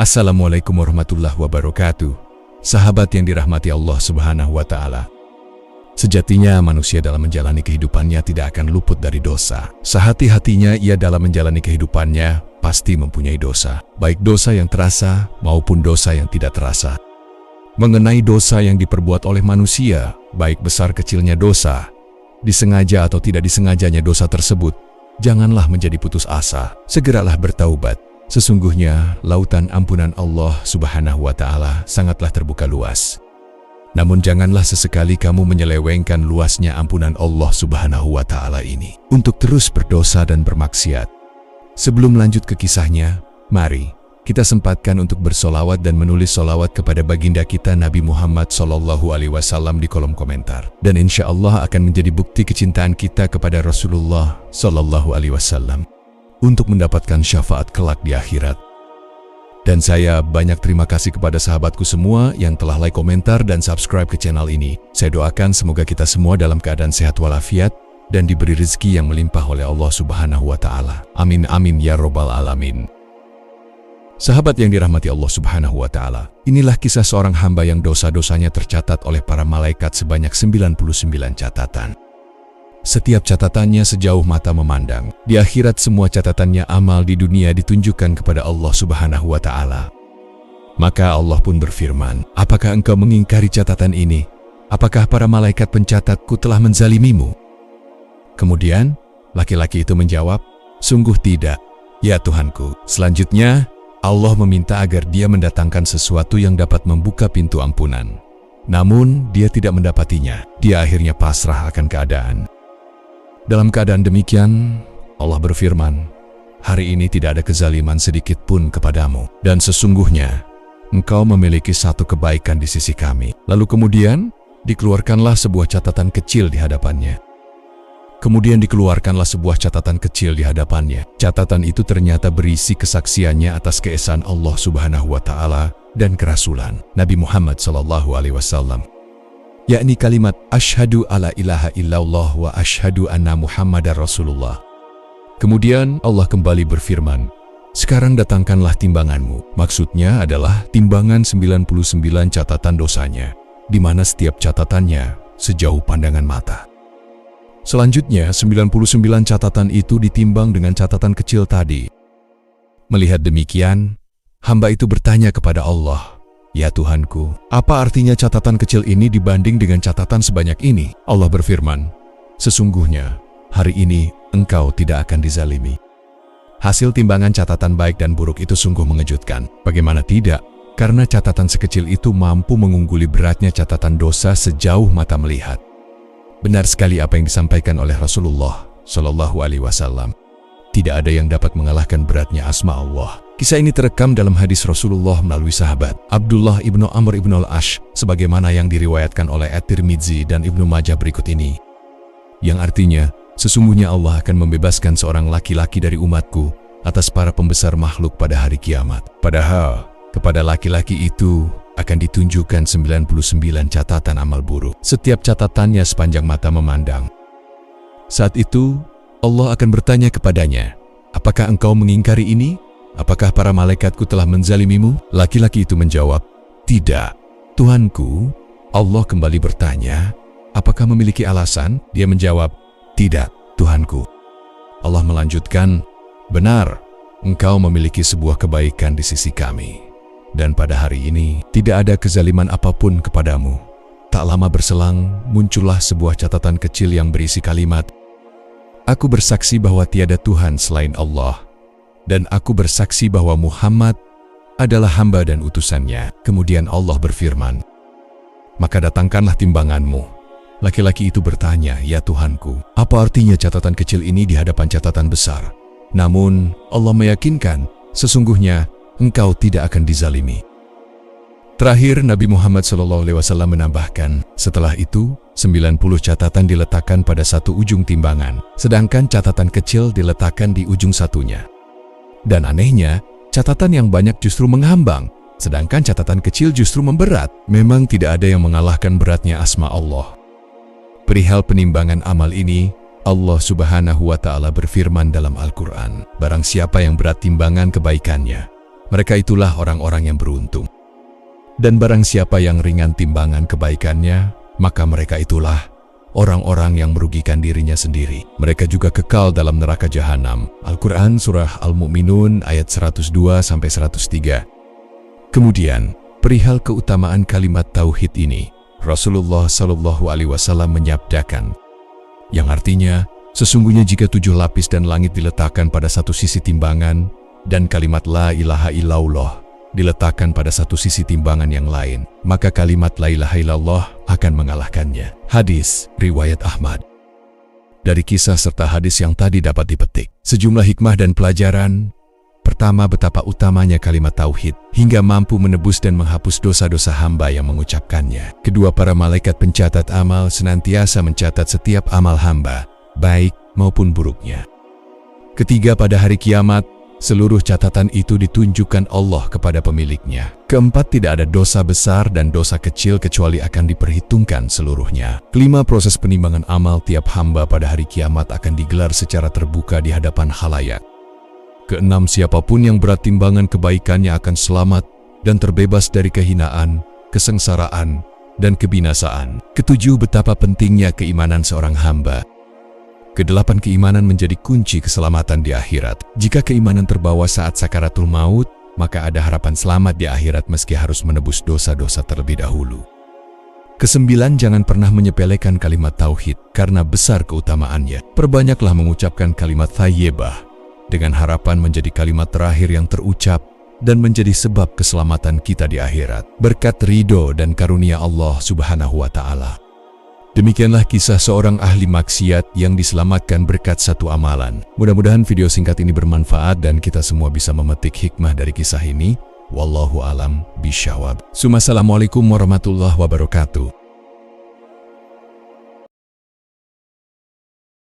Assalamualaikum warahmatullahi wabarakatuh. Sahabat yang dirahmati Allah Subhanahu wa Ta'ala. Sejatinya manusia dalam menjalani kehidupannya tidak akan luput dari dosa. Sehati-hatinya ia dalam menjalani kehidupannya pasti mempunyai dosa, baik dosa yang terasa maupun dosa yang tidak terasa. Mengenai dosa yang diperbuat oleh manusia, baik besar kecilnya dosa, disengaja atau tidak disengajanya dosa tersebut, janganlah menjadi putus asa, segeralah bertaubat. Sesungguhnya lautan ampunan Allah Subhanahu wa Ta'ala sangatlah terbuka luas. Namun janganlah sesekali kamu menyelewengkan luasnya ampunan Allah Subhanahu wa Ta'ala ini untuk terus berdosa dan bermaksiat. Sebelum lanjut ke kisahnya, mari kita sempatkan untuk bersolawat dan menulis solawat kepada baginda kita Nabi Muhammad SAW di kolom komentar. Dan insya Allah akan menjadi bukti kecintaan kita kepada Rasulullah SAW untuk mendapatkan syafaat kelak di akhirat. Dan saya banyak terima kasih kepada sahabatku semua yang telah like, komentar, dan subscribe ke channel ini. Saya doakan semoga kita semua dalam keadaan sehat walafiat dan diberi rezeki yang melimpah oleh Allah Subhanahu wa Ta'ala. Amin amin ya robbal alamin. Sahabat yang dirahmati Allah Subhanahu wa Ta'ala, inilah kisah seorang hamba yang dosa-dosanya tercatat oleh para malaikat sebanyak 99 catatan. Setiap catatannya sejauh mata memandang. Di akhirat semua catatannya amal di dunia ditunjukkan kepada Allah Subhanahu wa Ta'ala. Maka Allah pun berfirman, apakah engkau mengingkari catatan ini? Apakah para malaikat pencatatku telah menzalimimu? Kemudian laki-laki itu menjawab, sungguh tidak, ya Tuhanku. Selanjutnya Allah meminta agar dia mendatangkan sesuatu yang dapat membuka pintu ampunan. Namun dia tidak mendapatinya. Dia akhirnya pasrah akan keadaan. Dalam keadaan demikian, Allah berfirman, hari ini tidak ada kezaliman sedikit pun kepadamu, dan sesungguhnya engkau memiliki satu kebaikan di sisi kami. Lalu kemudian dikeluarkanlah sebuah catatan kecil di hadapannya. Catatan itu ternyata berisi kesaksiannya atas keesaan Allah Subhanahu wa Ta'ala dan kerasulan Nabi Muhammad SAW. Yakni kalimat asyhadu alla ilaha illallah wa asyhadu anna Muhammadar Rasulullah. Kemudian Allah kembali berfirman, sekarang datangkanlah timbanganmu. Maksudnya adalah timbangan 99 catatan dosanya, di mana setiap catatannya sejauh pandangan mata. Selanjutnya 99 catatan itu ditimbang dengan catatan kecil tadi. Melihat demikian, hamba itu bertanya kepada Allah, ya Tuhanku, apa artinya catatan kecil ini dibanding dengan catatan sebanyak ini? Allah berfirman, sesungguhnya hari ini engkau tidak akan dizalimi. Hasil timbangan catatan baik dan buruk itu sungguh mengejutkan. Bagaimana tidak? Karena catatan sekecil itu mampu mengungguli beratnya catatan dosa sejauh mata melihat. Benar sekali apa yang disampaikan oleh Rasulullah SAW. Tidak ada yang dapat mengalahkan beratnya asma Allah. Kisah ini terekam dalam hadis Rasulullah melalui sahabat Abdullah ibnu Amr ibnu al-Ash, sebagaimana yang diriwayatkan oleh At-Tirmidzi dan Ibnu Majah berikut ini. Yang artinya, sesungguhnya Allah akan membebaskan seorang laki-laki dari umatku atas para pembesar makhluk pada hari kiamat. Padahal, kepada laki-laki itu akan ditunjukkan 99 catatan amal buruk. Setiap catatannya sepanjang mata memandang. Saat itu, Allah akan bertanya kepadanya, apakah engkau mengingkari ini? Apakah para malaikatku telah menzalimimu? Laki-laki itu menjawab, tidak, Tuhanku. Allah kembali bertanya, apakah memiliki alasan? Dia menjawab, tidak, Tuhanku. Allah melanjutkan, benar, engkau memiliki sebuah kebaikan di sisi kami. Dan pada hari ini, tidak ada kezaliman apapun kepadamu. Tak lama berselang, muncullah sebuah catatan kecil yang berisi kalimat, aku bersaksi bahwa tiada Tuhan selain Allah, dan aku bersaksi bahwa Muhammad adalah hamba dan utusannya. Kemudian Allah berfirman, maka datangkanlah timbanganmu. Laki-laki itu bertanya, ya Tuhanku, apa artinya catatan kecil ini di hadapan catatan besar? Namun Allah meyakinkan, sesungguhnya engkau tidak akan dizalimi. Terakhir, Nabi Muhammad SAW menambahkan, setelah itu 90 catatan diletakkan pada satu ujung timbangan, sedangkan catatan kecil diletakkan di ujung satunya. Dan anehnya, catatan yang banyak justru menghambang, sedangkan catatan kecil justru memberat. Memang tidak ada yang mengalahkan beratnya asma Allah. Perihal penimbangan amal ini, Allah Subhanahu wa Ta'ala berfirman dalam Al-Quran, barang siapa yang berat timbangan kebaikannya, Mereka itulah orang-orang yang beruntung. Dan barang siapa yang ringan timbangan kebaikannya, maka mereka itulah orang-orang yang merugikan dirinya sendiri. Mereka juga kekal dalam neraka jahanam. Al-Quran Surah Al-Mu'minun ayat 102-103. Kemudian, perihal keutamaan kalimat tauhid ini, Rasulullah Shallallahu Alaihi Wasallam menyabdakan, yang artinya, sesungguhnya jika 7 lapis dan langit diletakkan pada satu sisi timbangan, dan kalimat La ilaha illallah diletakkan pada satu sisi timbangan yang lain, maka kalimat La ilaha illallah akan mengalahkannya. Hadis riwayat Ahmad. Dari kisah serta hadis yang tadi dapat dipetik sejumlah hikmah dan pelajaran. Pertama, betapa utamanya kalimat tauhid hingga mampu menebus dan menghapus dosa-dosa hamba yang mengucapkannya. Kedua, para malaikat pencatat amal senantiasa mencatat setiap amal hamba, baik maupun buruknya. Ketiga, pada hari kiamat, seluruh catatan itu ditunjukkan Allah kepada pemiliknya. Keempat, tidak ada dosa besar dan dosa kecil kecuali akan diperhitungkan seluruhnya. Kelima, proses penimbangan amal tiap hamba pada hari kiamat akan digelar secara terbuka di hadapan khalayak. Keenam, siapapun yang berat timbangan kebaikannya akan selamat dan terbebas dari kehinaan, kesengsaraan, dan kebinasaan. Ketujuh, betapa pentingnya keimanan seorang hamba. Kedelapan, keimanan menjadi kunci keselamatan di akhirat. Jika keimanan terbawa saat sakaratul maut, maka ada harapan selamat di akhirat meski harus menebus dosa-dosa terlebih dahulu. Kesembilan, jangan pernah menyepelekan kalimat tauhid karena besar keutamaannya. Perbanyaklah mengucapkan kalimat thayyibah dengan harapan menjadi kalimat terakhir yang terucap dan menjadi sebab keselamatan kita di akhirat berkat ridho dan karunia Allah Subhanahu wa Ta'ala. Demikianlah kisah seorang ahli maksiat yang diselamatkan berkat satu amalan. Mudah-mudahan video singkat ini bermanfaat dan kita semua bisa memetik hikmah dari kisah ini. Wallahu alam bishawab. Assalamualaikum warahmatullahi wabarakatuh.